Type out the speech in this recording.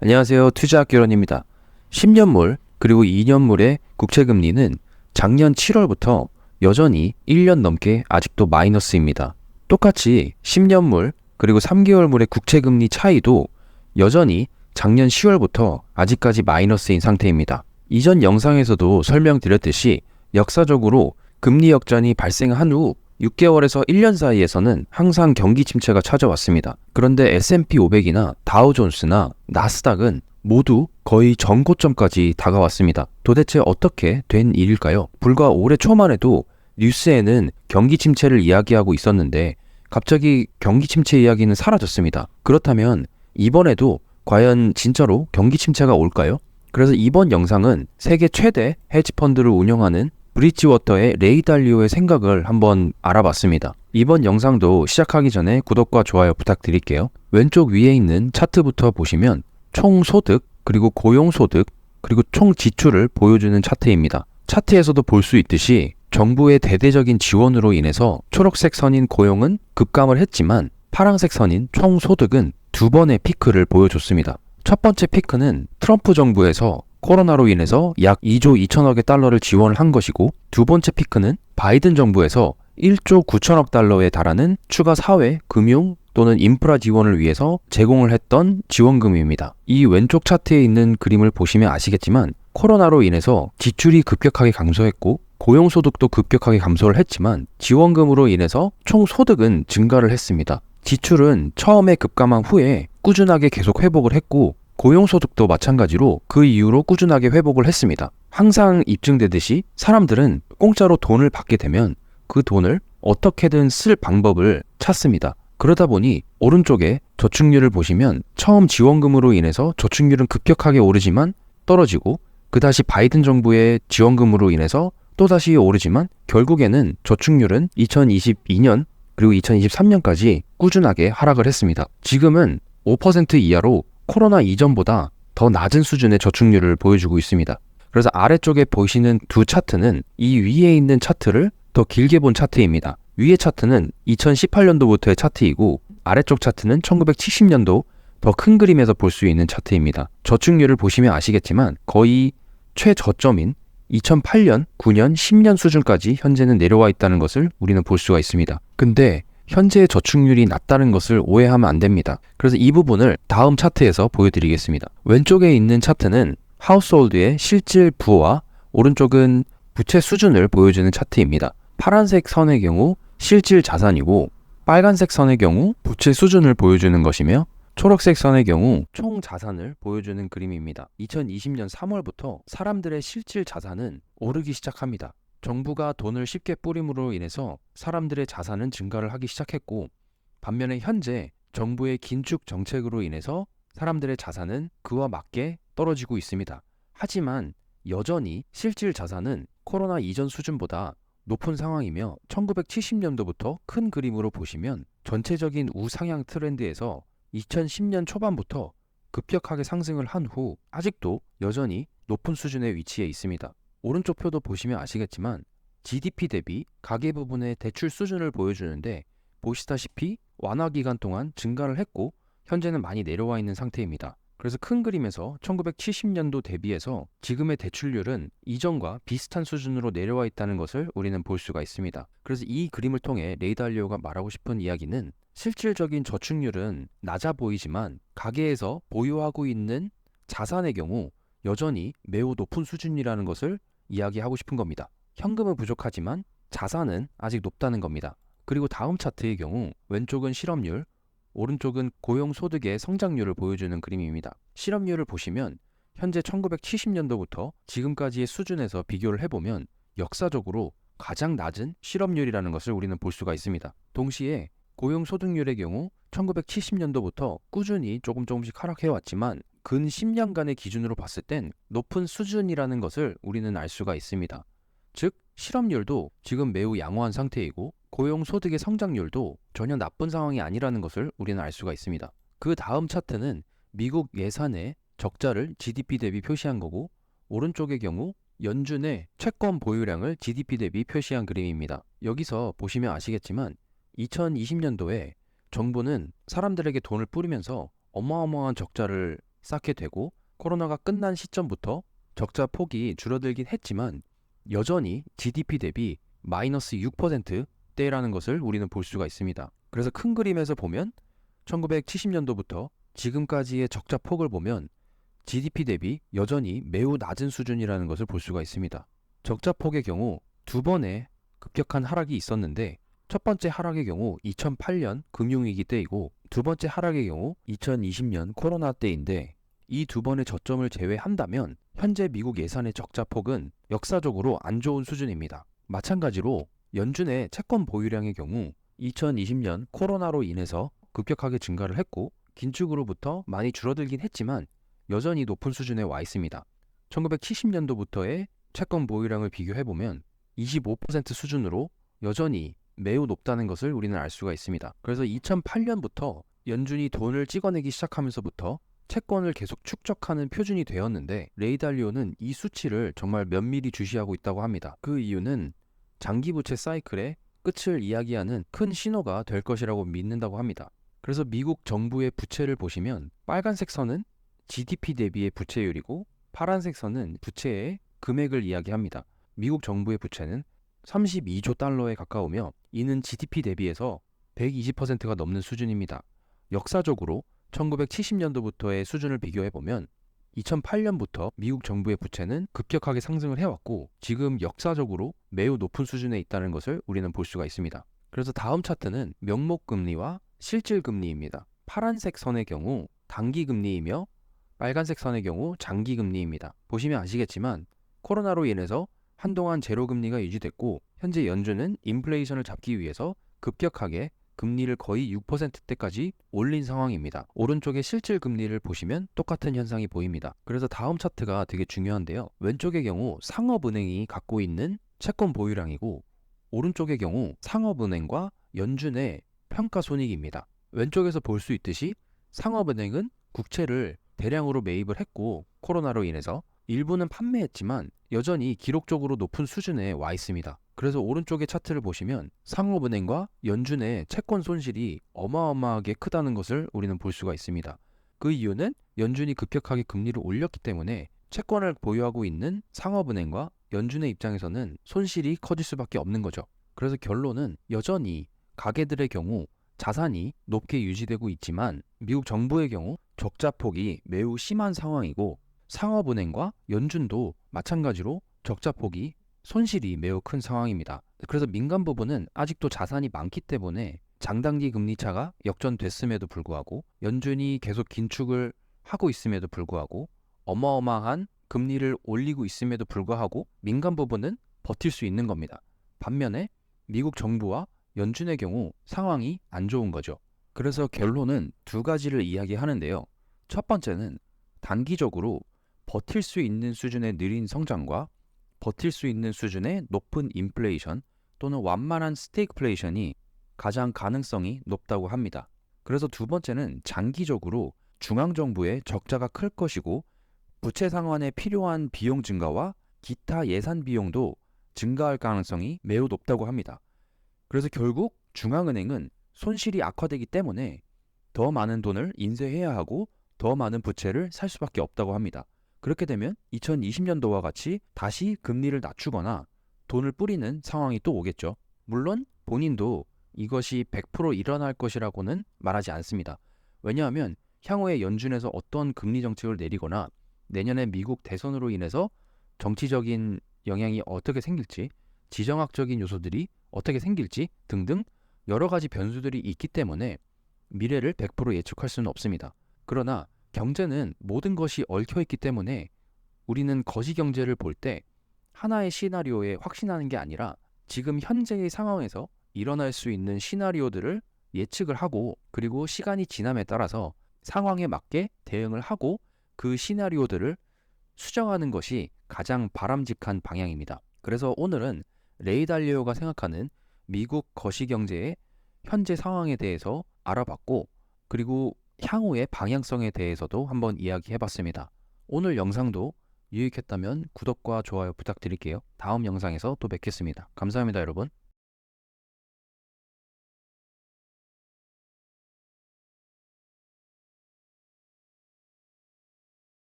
안녕하세요. 투자학개론입니다. 10년물 그리고 2년물의 국채금리는 작년 7월부터 여전히 1년 넘게 아직도 마이너스입니다. 똑같이 10년물 그리고 3개월물의 국채금리 차이도 여전히 작년 10월부터 아직까지 마이너스인 상태입니다. 이전 영상에서도 설명드렸듯이 역사적으로 금리 역전이 발생한 후 6개월에서 1년 사이에서는 항상 경기 침체가 찾아왔습니다. 그런데 S&P 500이나 다우존스나 나스닥은 모두 거의 전고점까지 다가왔습니다. 도대체 어떻게 된 일일까요? 불과 올해 초만 해도 뉴스에는 경기 침체를 이야기하고 있었는데 갑자기 경기 침체 이야기는 사라졌습니다. 그렇다면 이번에도 과연 진짜로 경기 침체가 올까요? 그래서 이번 영상은 세계 최대 헤지펀드를 운영하는 브릿지워터의 레이 달리오의 생각을 한번 알아봤습니다. 이번 영상도 시작하기 전에 구독과 좋아요 부탁드릴게요. 왼쪽 위에 있는 차트부터 보시면 총 소득, 그리고 고용 소득, 그리고 총 지출을 보여주는 차트입니다. 차트에서도 볼 수 있듯이 정부의 대대적인 지원으로 인해서 초록색 선인 고용은 급감을 했지만 파란색 선인 총 소득은 두 번의 피크를 보여줬습니다. 첫 번째 피크는 트럼프 정부에서 코로나로 인해서 약 2조 2천억의 달러를 지원을 한 것이고, 두 번째 피크는 바이든 정부에서 1조 9천억 달러에 달하는 추가 사회, 금융 또는 인프라 지원을 위해서 제공을 했던 지원금입니다. 이 왼쪽 차트에 있는 그림을 보시면 아시겠지만 코로나로 인해서 지출이 급격하게 감소했고 고용소득도 급격하게 감소를 했지만 지원금으로 인해서 총 소득은 증가를 했습니다. 지출은 처음에 급감한 후에 꾸준하게 계속 회복을 했고 고용소득도 마찬가지로 그 이후로 꾸준하게 회복을 했습니다. 항상 입증되듯이 사람들은 공짜로 돈을 받게 되면 그 돈을 어떻게든 쓸 방법을 찾습니다. 그러다 보니 오른쪽에 저축률을 보시면 처음 지원금으로 인해서 저축률은 급격하게 오르지만 떨어지고 그다시 바이든 정부의 지원금으로 인해서 또다시 오르지만 결국에는 저축률은 2022년 그리고 2023년까지 꾸준하게 하락을 했습니다. 지금은 5% 이하로 코로나 이전보다 더 낮은 수준의 저축률을 보여주고 있습니다. 그래서 아래쪽에 보이시는 두 차트는 이 위에 있는 차트를 더 길게 본 차트입니다. 위의 차트는 2018년도부터의 차트이고 아래쪽 차트는 1970년도 더 큰 그림에서 볼 수 있는 차트입니다. 저축률을 보시면 아시겠지만 거의 최저점인 2008년, 9년, 10년 수준까지 현재는 내려와 있다는 것을 우리는 볼 수가 있습니다. 근데 현재의 저축률이 낮다는 것을 오해하면 안 됩니다. 그래서 이 부분을 다음 차트에서 보여드리겠습니다. 왼쪽에 있는 차트는 하우스홀드의 실질 부와 오른쪽은 부채 수준을 보여주는 차트입니다. 파란색 선의 경우 실질 자산이고 빨간색 선의 경우 부채 수준을 보여주는 것이며 초록색 선의 경우 총 자산을 보여주는 그림입니다. 2020년 3월부터 사람들의 실질 자산은 오르기 시작합니다. 정부가 돈을 쉽게 뿌림으로 인해서 사람들의 자산은 증가를 하기 시작했고, 반면에 현재 정부의 긴축 정책으로 인해서 사람들의 자산은 그와 맞게 떨어지고 있습니다. 하지만 여전히 실질 자산은 코로나 이전 수준보다 높은 상황이며 1970년도부터 큰 그림으로 보시면 전체적인 우상향 트렌드에서 2010년 초반부터 급격하게 상승을 한 후 아직도 여전히 높은 수준의 위치에 있습니다. 오른쪽 표도 보시면 아시겠지만 GDP 대비 가계 부분의 대출 수준을 보여주는데 보시다시피 완화 기간 동안 증가를 했고 현재는 많이 내려와 있는 상태입니다. 그래서 큰 그림에서 1970년도 대비해서 지금의 대출률은 이전과 비슷한 수준으로 내려와 있다는 것을 우리는 볼 수가 있습니다. 그래서 이 그림을 통해 레이 달리오가 말하고 싶은 이야기는 실질적인 저축률은 낮아 보이지만 가계에서 보유하고 있는 자산의 경우 여전히 매우 높은 수준이라는 것을 이야기하고 싶은 겁니다. 현금은 부족하지만 자산은 아직 높다는 겁니다. 그리고 다음 차트의 경우 왼쪽은 실업률, 오른쪽은 고용소득의 성장률을 보여주는 그림입니다. 실업률을 보시면 현재 1970년도부터 지금까지의 수준에서 비교를 해보면 역사적으로 가장 낮은 실업률이라는 것을 우리는 볼 수가 있습니다. 동시에 고용소득률의 경우 1970년도부터 꾸준히 조금씩 하락해왔지만 근 10년간의 기준으로 봤을 땐 높은 수준이라는 것을 우리는 알 수가 있습니다. 즉, 실업률도 지금 매우 양호한 상태이고 고용소득의 성장률도 전혀 나쁜 상황이 아니라는 것을 우리는 알 수가 있습니다. 그 다음 차트는 미국 예산의 적자를 GDP 대비 표시한 거고 오른쪽의 경우 연준의 채권 보유량을 GDP 대비 표시한 그림입니다. 여기서 보시면 아시겠지만 2020년도에 정부는 사람들에게 돈을 뿌리면서 어마어마한 적자를 쌓게 되고 코로나가 끝난 시점부터 적자 폭이 줄어들긴 했지만 여전히 GDP 대비 마이너스 6%대라는 것을 우리는 볼 수가 있습니다. 그래서 큰 그림에서 보면 1970년도부터 지금까지의 적자 폭을 보면 GDP 대비 여전히 매우 낮은 수준이라는 것을 볼 수가 있습니다. 적자 폭의 경우 두 번의 급격한 하락이 있었는데 첫 번째 하락의 경우 2008년 금융위기 때이고 두 번째 하락의 경우 2020년 코로나 때인데 이 두 번의 저점을 제외한다면 현재 미국 예산의 적자 폭은 역사적으로 안 좋은 수준입니다. 마찬가지로 연준의 채권 보유량의 경우 2020년 코로나로 인해서 급격하게 증가를 했고 긴축으로부터 많이 줄어들긴 했지만 여전히 높은 수준에 와 있습니다. 1970년도부터의 채권 보유량을 비교해보면 25% 수준으로 여전히 매우 높다는 것을 우리는 알 수가 있습니다. 그래서 2008년부터 연준이 돈을 찍어내기 시작하면서부터 채권을 계속 축적하는 표준이 되었는데 레이 달리오는 이 수치를 정말 면밀히 주시하고 있다고 합니다. 그 이유는 장기 부채 사이클의 끝을 이야기하는 큰 신호가 될 것이라고 믿는다고 합니다. 그래서 미국 정부의 부채를 보시면 빨간색 선은 GDP 대비의 부채율이고 파란색 선은 부채의 금액을 이야기합니다. 미국 정부의 부채는 32조 달러에 가까우며 이는 GDP 대비해서 120%가 넘는 수준입니다. 역사적으로 1970년도부터의 수준을 비교해보면 2008년부터 미국 정부의 부채는 급격하게 상승을 해왔고 지금 역사적으로 매우 높은 수준에 있다는 것을 우리는 볼 수가 있습니다. 그래서 다음 차트는 명목금리와 실질금리입니다. 파란색 선의 경우 단기금리이며 빨간색 선의 경우 장기금리입니다. 보시면 아시겠지만 코로나로 인해서 한동안 제로금리가 유지됐고 현재 연준은 인플레이션을 잡기 위해서 급격하게 금리를 거의 6%대까지 올린 상황입니다. 오른쪽에 실질 금리를 보시면 똑같은 현상이 보입니다. 그래서 다음 차트가 되게 중요한데요. 왼쪽의 경우 상업은행이 갖고 있는 채권 보유량이고 오른쪽의 경우 상업은행과 연준의 평가손익입니다. 왼쪽에서 볼 수 있듯이 상업은행은 국채를 대량으로 매입을 했고 코로나로 인해서 일부는 판매했지만 여전히 기록적으로 높은 수준에 와 있습니다. 그래서 오른쪽의 차트를 보시면 상업은행과 연준의 채권 손실이 어마어마하게 크다는 것을 우리는 볼 수가 있습니다. 그 이유는 연준이 급격하게 금리를 올렸기 때문에 채권을 보유하고 있는 상업은행과 연준의 입장에서는 손실이 커질 수밖에 없는 거죠. 그래서 결론은 여전히 가계들의 경우 자산이 높게 유지되고 있지만 미국 정부의 경우 적자폭이 매우 심한 상황이고 상업은행과 연준도 마찬가지로 적자폭이 손실이 매우 큰 상황입니다. 그래서 민간 부분은 아직도 자산이 많기 때문에 장단기 금리 차가 역전됐음에도 불구하고 연준이 계속 긴축을 하고 있음에도 불구하고 어마어마한 금리를 올리고 있음에도 불구하고 민간 부분은 버틸 수 있는 겁니다. 반면에 미국 정부와 연준의 경우 상황이 안 좋은 거죠. 그래서 결론은 두 가지를 이야기하는데요. 첫 번째는 단기적으로 버틸 수 있는 수준의 느린 성장과 버틸 수 있는 수준의 높은 인플레이션 또는 완만한 스태그플레이션이 가장 가능성이 높다고 합니다. 그래서 두 번째는 장기적으로 중앙정부의 적자가 클 것이고 부채 상환에 필요한 비용 증가와 기타 예산 비용도 증가할 가능성이 매우 높다고 합니다. 그래서 결국 중앙은행은 손실이 악화되기 때문에 더 많은 돈을 인쇄해야 하고 더 많은 부채를 살 수밖에 없다고 합니다. 그렇게 되면 2020년도와 같이 다시 금리를 낮추거나 돈을 뿌리는 상황이 또 오겠죠. 물론 본인도 이것이 100% 일어날 것이라고는 말하지 않습니다. 왜냐하면 향후에 연준에서 어떤 금리 정책을 내리거나 내년에 미국 대선으로 인해서 정치적인 영향이 어떻게 생길지, 지정학적인 요소들이 어떻게 생길지 등등 여러 가지 변수들이 있기 때문에 미래를 100% 예측할 수는 없습니다. 그러나 경제는 모든 것이 얽혀있기 때문에 우리는 거시경제를 볼 때 하나의 시나리오에 확신하는 게 아니라 지금 현재의 상황에서 일어날 수 있는 시나리오들을 예측을 하고 그리고 시간이 지남에 따라서 상황에 맞게 대응을 하고 그 시나리오들을 수정하는 것이 가장 바람직한 방향입니다. 그래서 오늘은 레이 달리오가 생각하는 미국 거시경제의 현재 상황에 대해서 알아봤고 그리고 향후의 방향성에 대해서도 한번 이야기해봤습니다. 오늘 영상도 유익했다면 구독과 좋아요 부탁드릴게요. 다음 영상에서 또 뵙겠습니다. 감사합니다, 여러분.